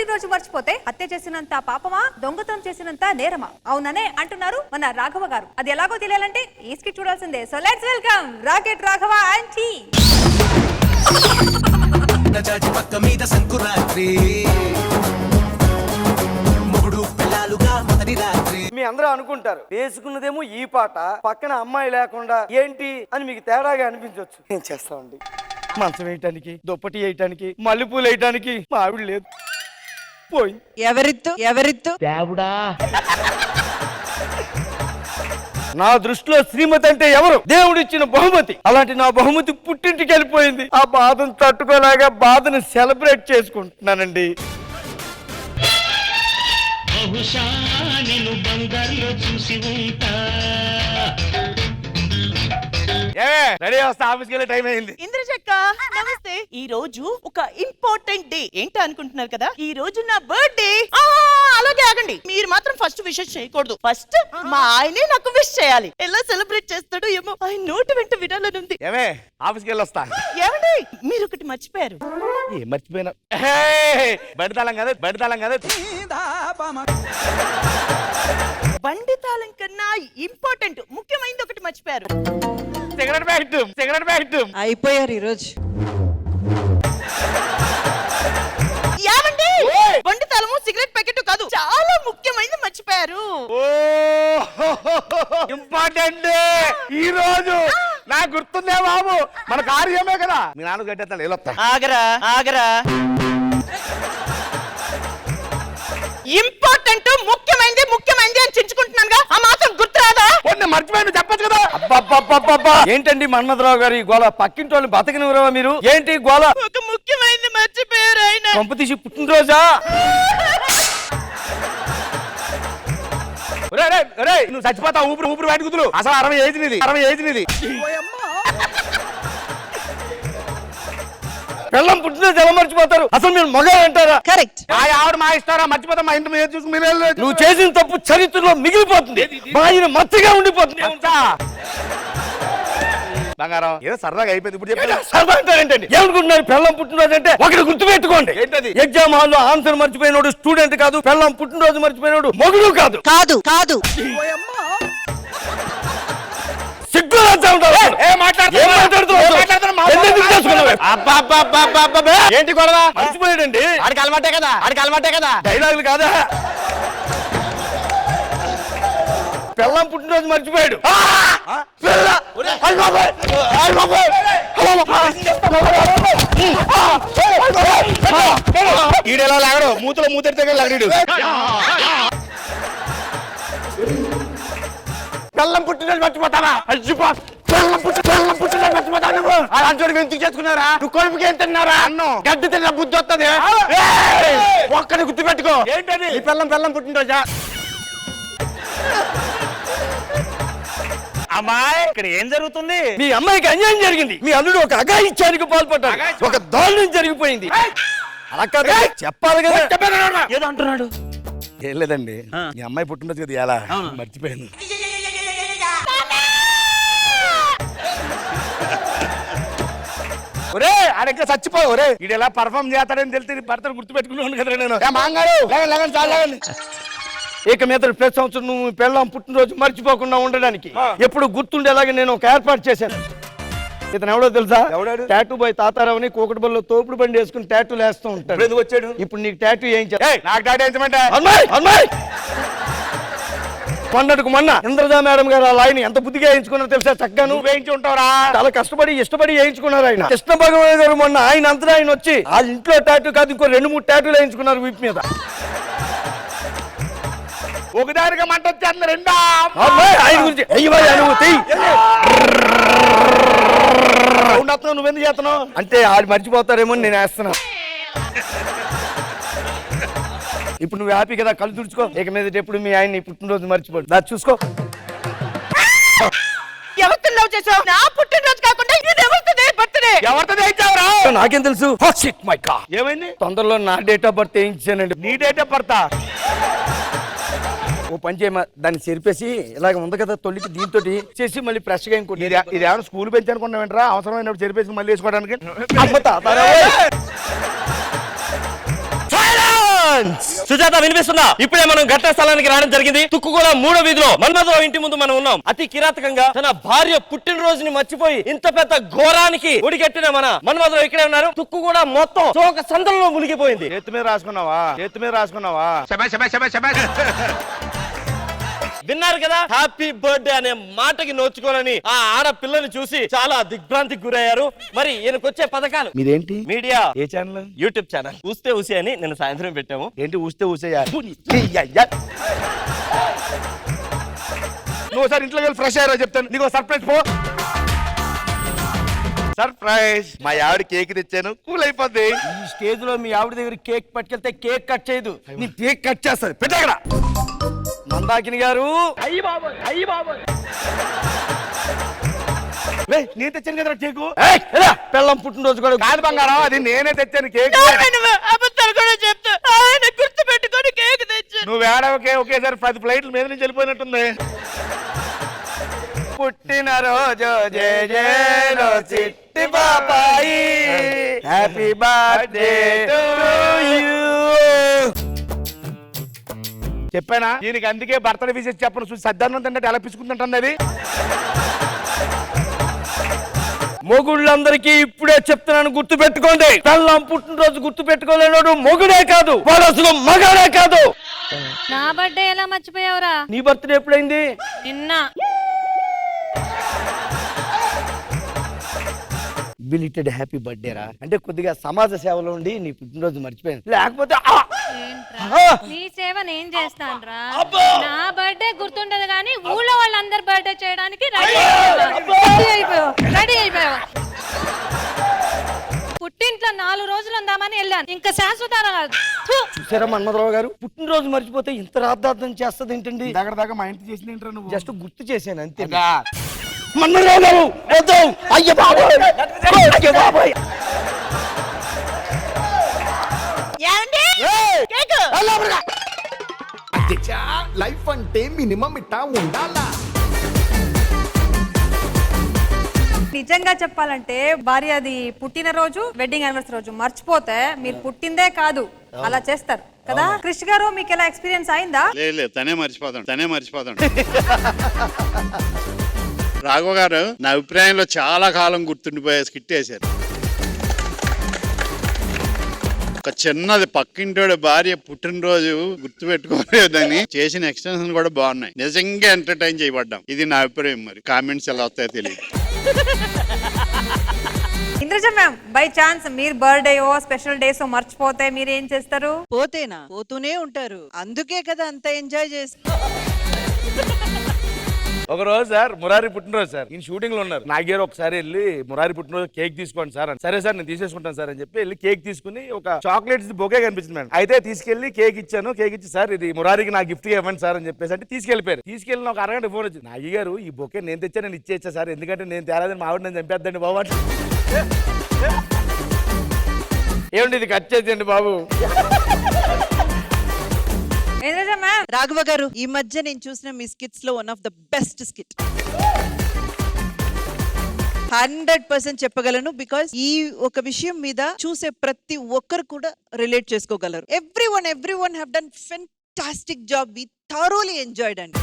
పుట్టినరోజు మర్చిపోతే హత్య చేసినంత పాపమా, దొంగతనం చేసినంత నేరమా? అవుననే అంటున్నారు మన రాఘవ గారు. అది ఎలాగో తెలియాలంటే ఈ స్కిట్ చూడాల్సిందే. So let's welcome rocket Raghava aunty. నజాజి పక్క మీద సంకురాత్రి మొగుడు పిల్లాలుగా మొదటి రాత్రి. మీ అందరూ అనుకుంటారు వేసుకున్నదేమో ఈ పాట, పక్కన అమ్మాయి లేకుండా ఏంటి అని మీకు తేడాగా అనిపించవచ్చు. ఏం చేస్తామండి, మంచం వేయటానికి, దుప్పటి వేయటానికి, మల్లెపూలు వేయటానికి మా ఆవిడ లేదు, పోయింది. ఎవరిత్తు దేవుడా. నా దృష్టిలో శ్రీమతి అంటే ఎవరు? దేవుడిచ్చిన బహుమతి. అలాంటి నా బహుమతి పుట్టింటికి వెళ్ళిపోయింది. ఆ బాధను తట్టుకోలేక బాధను సెలబ్రేట్ చేసుకుంటున్నానండి. బహుశా నేను బంగారులో చూసి ఉంటా. రెడీ వస్తా, ఆఫీస్కి వెళ్ళే టైం అయింది. ఇంద్రజక్క నమస్తే. ఈ రోజు ఒక ఇంపార్టెంట్ డే. ఏంటో అనుకుంటున్నారు కదా, ఈ రోజు నా బర్త్డే. అలాగే ఆగండి, మీరు మాత్రం ఫస్ట్ విషెస్ చేయకూడదు. ఫస్ట్ మా ఆయనే నాకు విష్ చేయాలి. ఎలా సెలబ్రేట్ చేస్తాడో ఏమో, ఆయన నోటి వెంట వినాలని ఉంది. ఏమే, ఆఫీస్కి వెళ్ళి వస్తా. ఏమండి, మీరు ఒకటి మర్చిపోయారు. మర్చిపోయినా బడితాళం కదా, బడితాళం కదా. బండి తాళం కన్నా ఇంపార్టెంట్ ముఖ్యమైనది ఒకటి మర్చిపోయారు. Cigarette packet, cigarette packet. అయిపోయారు ఈ రోజు. ఏమండి, బండి తాళము సిగరెట్ ప్యాకెట్ కాదు, చాలా ముఖ్యమైనది మర్చిపోయారు. ఇంపార్టెంట్ ఈ రోజు నాకు గుర్తుందే బాబు, మన కార్యమే కదా. మీ నాన్న కట్టేస్తాను, వెళ్ళొస్తా. ఆగరా ఇంపార్టెంట్ ముఖ్యమైనది అని చించుకుంటున్నానుగా, ఆ మాత్రం గుర్తురాదా? మర్చిపోయిన చెప్పచ్చు కదా. అబ్బా, ఏంటండి మన్మథరావు గారు ఈ గోళ? పక్కింటి వాళ్ళు బతకనివ్వరా మీరు? ఏంటి గోళ? ఒక ముఖ్యమైనది మర్చిపోయారు ఆయన. కొంప తీసి పుట్టినరోజా? నువ్వు చచ్చిపోతా, ఊపిరి బయట కుదురు. అసలు 60 ఏజ్ నీది. పిల్లం పుట్టినరోజు ఎలా మర్చిపోతారు? అసలు మీరు మగాడు అంటారా? కరెక్ట్. ఆవిడ మా ఇస్తారా? మర్చిపోతా, మా ఇంటి మీద చూసి మీరు నువ్వు చేసిన తప్పు చరిత్రలో మిగిలిపోతుంది, మా ఆయన మచ్చగా ఉండిపోతుంది. బంగారం ఏదో సరదాగా అయిపోయింది. ఇప్పుడు చెప్పండి, సరదా అంటారేంటండి? ఏమనుకుంటున్నారు? పిల్లం పుట్టినరోజు అంటే ఒకటి గుర్తుపెట్టుకోండి. ఏంటది? ఎగ్జామ్ హాల్లో ఆన్సర్ మర్చిపోయినోడు స్టూడెంట్ కాదు, పిల్లం పుట్టినరోజు మర్చిపోయినోడు మొగుడు కాదు. ఏంటి గొడవ? మర్చిపోయాడండి. ఆడికి అలవాటే కదా. డైలాగులు కాదా? పిల్లం పుట్టినరోజు మర్చిపోయాడు. ఈడెలా లాగడు, మూతలో మూతెడితే లాగడు. పిల్లం పుట్టినరోజు మర్చిపోతావా? పిల్లం పుట్టినరోజు మర్చిపోతావు నువ్వు? అలాంటి ఎందుకు చేసుకున్నారా? నువ్వు కొడుపుకి ఏం తిన్నారా? అన్నం గడ్డి తిన్న బుద్ధి వస్తుంది. ఒక్కడి గుర్తు పెట్టుకో. ఏంటది? ఈ పిల్లం పుట్టినరోజా? అమ్మాయి, ఇక్కడ ఏం జరుగుతుంది? మీ అమ్మాయికి అన్యాయం జరిగింది. మీ అల్లుడు ఒక అఘాయిత్యానికి పాల్పడ్డాడు. ఒక దారుణం జరిగిపోయింది. అలా కాదు, చెప్పాలి కదా. ఏదో అంటున్నాడు. ఏం లేదండి, మీ అమ్మాయి పుట్టినరోజు కదా, ఎలా మర్చిపోయాను. ఒరే ఆడెక్క చచ్చిపో. ఒరే ఇది ఎలా పర్ఫార్మ్ చేస్తాడని తెలిసి భర్తను గుర్తుపెట్టుకున్నాను కదా నేను. ఇక మీద ప్రతి సంవత్సరం నువ్వు పిల్లం పుట్టినరోజు మర్చిపోకుండా ఉండడానికి ఎప్పుడు గుర్తుండేలాగా నేను ఒక ఏర్పాటు చేశాను. ఇతను ఎవడో తెలుసా? టాటూ బాయ్ తాతారావుని కూకటిబల్లో తోపుడు బండి వేసుకుని టాటూలు వేస్తూ ఉంటాడు. ఎందుకు వచ్చాడు? ఇప్పుడు నీకు టాటూ వేయించాడు. నాకు టాటూ వేయించమంటే మొన్న ఇంద్రజా మేడం గారు ఆ లాయని ఎంత బుద్ధిగా వేయించుకున్నారో తెలుసా? చక్కగా నువ్వు వేయించి ఉంటావురా. చాలా కష్టపడి ఇష్టపడి వేయించుకున్నారు ఆయన. కృష్ణ భగవాన్ గారు మొన్న ఆయన అంతా ఆయన వచ్చి ఆ ఇంట్లో టాటూ కాదు ఇంకో 2-3 టాటూలు వేయించుకున్నారు వీపు మీద. ఒకదానిగా మంట వచ్చేస్తుంది. రెండా ఆయన గురించి నువ్వెందుకు చేస్తున్నావు అంటే ఆడు మర్చిపోతారేమో నేను వేస్తున్నా. ఇప్పుడు నువ్వు హ్యాపీ కదా, కళ్ళు తుడుచుకో. ఇక మీద ఎప్పుడు మీ ఆయన్ని పుట్టినరోజు మర్చిపోడు. దాన్ని చూసుకో. ఎవరితో లవ్ చేసావు? నా పుట్టినరోజు కాకుండా నాకేం తెలుసు? ఏమైంది? తొందరలో నా డేట్ ఆఫ్ బర్త్ వేయించానండి. నీ డేట్ ఆఫ్ బర్త్? ఓ పని చేయమా, దాన్ని చెరిపేసి ఇలాగ ఉంది కదా తొలికి, దీంతో చేసి మళ్ళీ ఫ్రెష్ గా ఇంకోటి. ఇది ఏమైనా స్కూల్ బెంచ్ అనుకున్నావేంట్రా? అవసరమైనప్పుడు చెరిపేసి మళ్ళీ వేసుకోవడానికి. ఛాన్స్. సుజాత వినిపిస్తుందా? ఇప్పుడే మనం ఘటన స్థలానికి రావడం జరిగింది. తుక్కుగూడ 3వ వీధిలో మన్మథరావు ఇంటి ముందు మనం ఉన్నాం. అతి కిరాతకంగా తన భార్య పుట్టినరోజుని మర్చిపోయి ఇంత పెద్ద ఘోరానికి ఒడిగట్టిన మన మన్మథరావు ఇక్కడే ఉన్నారు. తుక్కుగూడ మొత్తం ఒక సందర్లో మునిగిపోయింది. చేతి మీద రాసుకున్నావా విన్నారు కదా, హ్యాపీ బర్త్డే అనే మాటకి నోచుకోనని ఆ ఆడపిల్లని చూసి చాలా దిగ్భ్రాంతికి గురయ్యారు. మరి ఈయనకొచ్చే పథకాలు మీదేంటి మీడియా ఏ ఛానల్? యూట్యూబ్ ఛానల్ ఊస్తే ఊసి అని నేను సాయంత్రం పెట్టాము. ఏంటి ఊసేయా నువ్వు ఒకసారి ఇంట్లోకి వెళ్ళి ఫ్రెష్ అయ్యారో చెప్తాను. నీకు సర్ప్రైజ్ పో. సర్ప్రైజ్, మా ఆవిడ కేక్ తెచ్చాను, కూల్ అయిపోద్ది. ఈ స్టేజ్ లో మీ ఆవిడ దగ్గర కేక్ పట్టుకెళ్తే కేక్ కట్ చేయదు, నీ కేక్ కట్ చేస్తుంది. పెట్టగడ మందాకిని గారు. నేను తెచ్చాను కదా కేకు. పెళ్ళం పుట్టినరోజు కూడా కాదు బంగారం, అది నేనే తెచ్చాను కేక్. అబద్ధాలు కూడా చెప్తా, ఆయన గుర్తు పెట్టుకొని కేక్ తెచ్చు. నువ్వు ఏడవకే, ఒకేసారి 10 ఫ్లైట్ల మీద నుంచి వెళ్ళిపోయినట్టుంది. పుట్టినరోజు జయలో చిట్టి బాబాయి, హ్యాపీ బర్త్డే టు యు. చెప్పానా దీనికి? అందుకే బర్త్డే విషెస్ చెప్పను. చూసి సద్దానం తింటే ఎలా పిసుకుంటుంటుంది అది. మొగుళ్ళందరికీ ఇప్పుడే చెప్తున్నాను, గుర్తు పెట్టుకోండి. పెళ్ళాం పుట్టినరోజు గుర్తు పెట్టుకోలేనోడు మొగుడే కాదు, వాడు అసలు మగాడే కాదు. నా బర్త్డే ఎలా మర్చిపోయావురా? నీ బర్త్డే ఎప్పుడైంది? నిన్న. బిలిటెడ్ హ్యాపీ బర్త్డే రా అంటే కొద్దిగా సమాజ సేవలో ఉండి నీ పుట్టినరోజు మర్చిపోయాను. లేకపోతే నీ సేవ నేను చేస్తానురా. నా బర్త్డే గుర్తుండదు కానీ ఊళ్ళో వాళ్ళందరి బర్త్డే చేయడానికి రెడీ అయిపోయావు. పుట్టింట్లో 4 రోజులు ఉందామని వెళ్ళాను, ఇంకా శాశ్వతారా కాదు. చూసారా మన్మథరావు గారు, పుట్టినరోజు మర్చిపోతే ఇంత రాద్ధార్థం చేస్తుంది ఏంటండి? దగ్గర మా ఇంటి చేసిన ఏంటో నువ్వు జస్ట్ గుర్తు చేశాను అంతే. మన్మథరావు గారు అయ్య బాబోయ్. లైఫ్ అంటే మినిమం ఇట్టా ఉండాలా. నిజంగా చెప్పాలంటే భార్య అది పుట్టినరోజు వెడ్డింగ్ యానివర్సరీ రోజు మర్చిపోతే మీరు పుట్టిందే కాదు అలా చేస్తారు కదా. క్రిష్ గారు మీకు ఎలా ఎక్స్పీరియన్స్ అయిందా? లేదు, తనే మర్చిపోతాడు. రాఘవ గారు నా అభిప్రాయంలో చాలా కాలం గుర్తుండిపోయే స్కిట్ వేశారు. ఒక చిన్నది పక్కింటోడి భార్య పుట్టినరోజు గుర్తు పెట్టుకోలేదని చేసిన ఎక్స్టెన్షన్ కూడా బాగున్నాయి. నిజంగా ఎంటర్టైన్ చేయబడ్డాం. ఇది నా అభిప్రాయం. మరి కామెంట్స్ ఎలా వస్తాయో తెలియదు. ఇంద్రజ మ్యామ్, బై ఛాన్స్ మీరు బర్త్డేయో స్పెషల్ డేస్ మర్చిపోతే మీరు ఏం చేస్తారు? పోతేనా పోతూనే ఉంటారు, అందుకే కదా అంత ఎంజాయ్ చేసి. ఒక రోజు సార్ మురారి పుట్టినరోజు సార్, ఈయన షూటింగ్ లో ఉన్నారు. నాగేరు ఒకసారి వెళ్ళి మురారి పుట్టినరోజు కేక్ తీసుకోండి సార్ అని. సరే సార్ నేను తీసేసుకుంటాను సార్ అని చెప్పి వెళ్ళి కేక్ తీసుకుని ఒక చాక్లెట్స్ బొకే కనిపించింది మేడం. అయితే తీసుకెళ్లి కేక్ ఇచ్చాను. కేక్ ఇచ్చి సార్ ఇది మురారికి నా గిఫ్ట్ ఇవ్వండి సార్ అని చెప్పేసి అంటే తీసుకెళ్లిపోయారు. తీసుకెళ్ళిన ఒక అరగంట ఫోన్ వచ్చింది, నాగి గారు ఈ బొకే నేను తెచ్చా, నేను ఇచ్చేచ్చా సార్, ఎందుకంటే నేను తేరాదని మా ఆవిడ నేను చంపేద్దండి బాబు. ఏమండి ఇది కట్ చేసేయండి బాబు. ఇంద్రజ మ్యామ్, రాఘవ గారు, ఈ మధ్య నేను చూసిన మీ స్కిట్స్ లో one of the best skit. 100% చెప్పగలను, బికాస్ ఈ ఒక విషయం మీద చూసే ప్రతి ఒక్కరు కూడా రిలేట్ చేసుకోగలరు. Everyone have done fantastic job. We thoroughly enjoyed అండి.